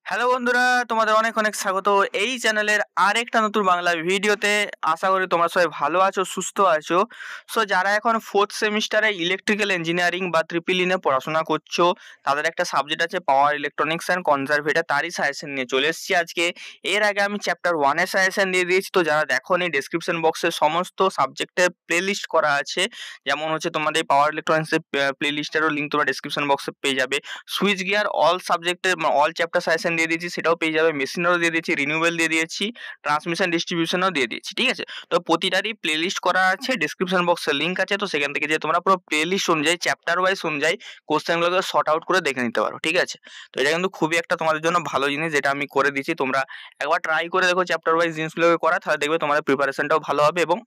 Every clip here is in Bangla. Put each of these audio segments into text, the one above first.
হ্যালো বন্ধুরা, তোমাদের অনেক অনেক স্বাগত এই চ্যানেলের আরেকটা নতুন বাংলা ভিডিওতে। আশা করি তোমরা সবাই ভালো আছো, সুস্থ আছো। সো যারা এখন ফোর্থ সেমিস্টারে ইলেকট্রিক্যাল ইঞ্জিনিয়ারিং বা ট্রিপল ইনে পড়াশোনা করছো, তাদের একটা সাবজেক্ট আছে পাওয়ার ইলেকট্রনিক্স অ্যান্ড কনজারভেটর, তারই সাজেশন নিয়ে চলে এসেছি আজকে। এর আগে আমি চ্যাপ্টার 1-এর সাজেশন দিয়ে দিয়েছি, তো যারা দেখোনি ডেসক্রিপশন বক্সে সমস্ত সাবজেক্টের প্লেলিস্ট করা আছে। যেমন হচ্ছে তোমাদের পাওয়ার ইলেকট্রনিক্সের প্লেলিস্টেরও লিঙ্ক তোমরা ডেসক্রিপশন বক্সে পেয়ে যাবে। সুইচ গিয়ার অল সাবজেক্টের অল চ্যাপ্টার সাজেশন দিয়ে দিয়েছি, সেটাও পেয়ে যাবে। মেশিনেরও দিয়ে দিয়েছি, রিনিউয়েবল দিয়ে দিয়েছি, ট্রান্সমিশন ডিস্ট্রিবিউশনও দিয়ে দিয়েছি। ঠিক আছে, তো প্রতিটারই প্লেলিস্ট করা আছে, ডেসক্রিপশন বক্সে লিঙ্ক আছে, তো সেখান থেকে যে তোমরা পুরো প্লেলিস্ট অনুযায়ী চ্যাপ্টার ওয়াইজ অনুযায়ী কোশ্চেনগুলোকে শর্ট আউট করে দেখে নিতে পারো। ঠিক আছে, তো এটা কিন্তু খুবই একটা তোমাদের জন্য ভালো জিনিস, যেটা আমি করে দিচ্ছি। তোমরা একবার ট্রাই করে দেখো চ্যাপ্টার ওয়াইজ জিনিসগুলোকে করা, তাহলে দেখবে তোমাদের প্রিপারেশনটাও ভালো হবে এবং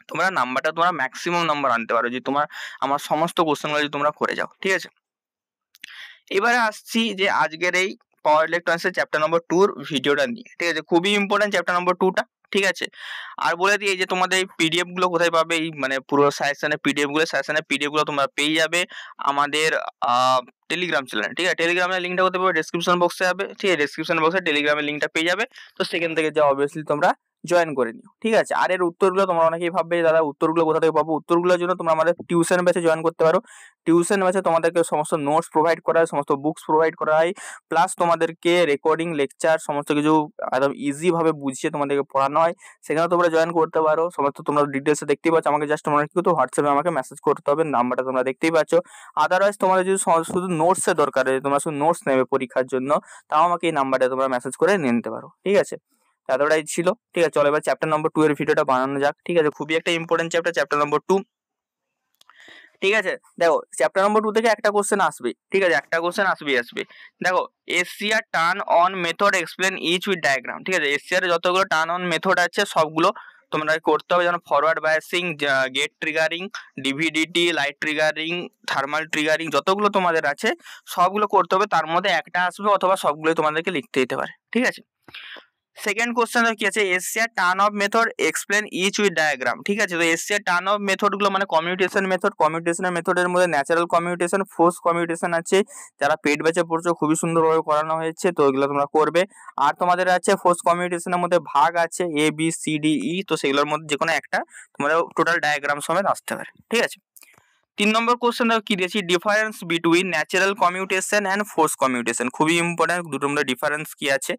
তোমরা নাম্বারটা তোমরা ম্যাক্সিমাম নাম্বার আনতে পারো, যে তোমার আমার সমস্ত কোশ্চেনগুলো যদি তোমরা করে যাও। ঠিক আছে, এবারে আসছি যে আজকের এই পাওয়ার ইলেকট্রনিক্সের চ্যাপ্টার নম্বর 2 ভিডিওটা নিয়ে। ঠিক আছে, খুবই ইম্পর্টেন্ট চ্যাপ্টার নম্বর 2টা। ঠিক আছে, আর বলে দিই এই যে তোমাদের এই পিডিএফ গুলো কোথায় পাবে, এই মানে পুরো সাজেশনের পিডিএফ গুলো তোমরা পেয়ে যাবে আমাদের টেলিগ্রাম চ্যানেল। ঠিক আছে, টেলিগ্রামের লিঙ্কটা কোথায় পাবে, ডেসক্রিপশন বক্সে যাবে। ঠিক আছে, ডেসক্রিপশন বক্সে টেলিগ্রামের লিঙ্কটা পেয়ে যাবে, তো সেখান থেকে যা অবভিয়াসলি তোমরা জয়েন করে নিও। ঠিক আছে, আর এর উত্তরগুলো তোমরা অনেকেই ভাববে দাদা উত্তরগুলো কোথা থেকে পাবো। উত্তরগুলোর জন্য তোমরা আমাদের টিউশন ব্যাচে জয়েন করতে পারো। টিউশন ব্যাচে তোমাদেরকে সমস্ত নোটস প্রোভাইড করা হয়, সমস্ত বুকস প্রোভাইড করা হয়, প্লাস তোমাদেরকে রেকর্ডিং লেকচার সমস্ত কিছু একদম ইজি ভাবে বুঝিয়ে তোমাদেরকে পড়ানো হয়। সেখানে তোমরা জয়েন করতে পারো। সমস্ত তোমরা ডিটেলসে দেখতেই পাচ্ছ। আমাকে জাস্ট তোমরা কি করতে, হোয়াটসঅ্যাপে আমাকে মেসেজ করতে হবে, নাম্বারটা তোমরা দেখতেই পাচ্ছ। আদারওয়াইজ তোমাদের যদি শুধু নোটসের দরকার হয়, তোমরা শুধু নোটস নেবে পরীক্ষার জন্য, তাও আমাকে এই নাম্বারটা তোমরা মেসেজ করে নিয়ে নিতে পারো। ঠিক আছে, এতটাই ছিল। ঠিক আছে, চলো এবার চ্যাপ্টার নম্বর 2 এর ভিডিওটা বানানো যাক। ঠিক আছে, খুবই একটা ইম্পর্টেন্ট চ্যাপ্টার নম্বর 2। ঠিক আছে, দেখো চ্যাপ্টার নম্বর 2 থেকে একটা কোশ্চেন আসবে। ঠিক আছে, একটা কোশ্চেন আসবে। দেখো, ACR turn on method explain each with diagram. ঠিক আছে, এসিআর যতগুলো টার্ন অন মেথড আছে সবগুলো তোমরা করতে হবে, যেমন forward biasing, gate triggering, DVDT, light triggering, thermal triggering, যতগুলো তোমাদের আছে সবগুলো করতে হবে। তার মধ্যে একটা আসবে অথবা সবগুলো তোমাদেরকে লিখতে দিতে পারে। ঠিক আছে, সেকেন্ড কোশ্চেন কি আছে, ACR turn off method explain each with diagram. ঠিক আছে, তো এসিআর টার্ন অফ মেথড গুলো মানে কমিউটেশন মেথড। কমিউটেশনের মেথডের মধ্যে ন্যাচারাল কমিউটেশন, ফোর্স কমিউটেশন আছে। যারা পেড ব্যাচে পড়ছো খুবই সুন্দরভাবে করানো হয়েছে, তো এগুলো তোমরা করবে। আর তোমাদের আছে ফোর্স কমিউটেশনের মধ্যে ভাগ আছে A B C D E, তো সেগুলোর মধ্যে যে কোনো একটা তোমাদের টোটাল ডায়াগ্রাম সমেত আসতে পারে। ঠিক আছে, 3 নম্বর কোশ্চেন দেখো কি দিয়েছি, difference between natural commutation and force commutation. খুবই ইম্পর্টেন্ট, দুটোর মধ্যে ডিফারেন্স কি আছে।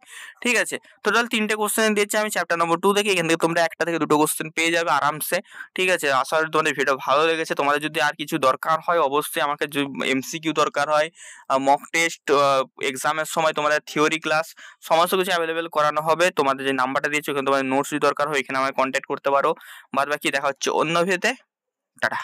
ঠিক আছে, টোটাল 3টে কোশ্চেন দিয়েছি আমি চ্যাপ্টার নম্বর 2 থেকে। এখান থেকে তোমরা একটা থেকে দুটো কোশ্চেন পেয়ে যাবে আরামসে। ঠিক আছে, আশা করি তোমাদের ভিডিও ভালো লেগেছে। তোমাদের যদি আর কিছু দরকার হয় অবশ্যই আমাকে, এমসিকিউ দরকার হয়, মক টেস্ট, এক্সামের সময় তোমাদের থিওরি ক্লাস, সমস্ত কিছু অ্যাভেলেবেল করানো হবে। তোমাদের যে নাম্বারটা দিয়েছো ওখানে তোমাদের নোটস যদি দরকার হয় এখানে আমাকে কন্ট্যাক্ট করতে পারো। বাদ বাকি দেখা হচ্ছে অন্য ভিডিওতে। টাটা।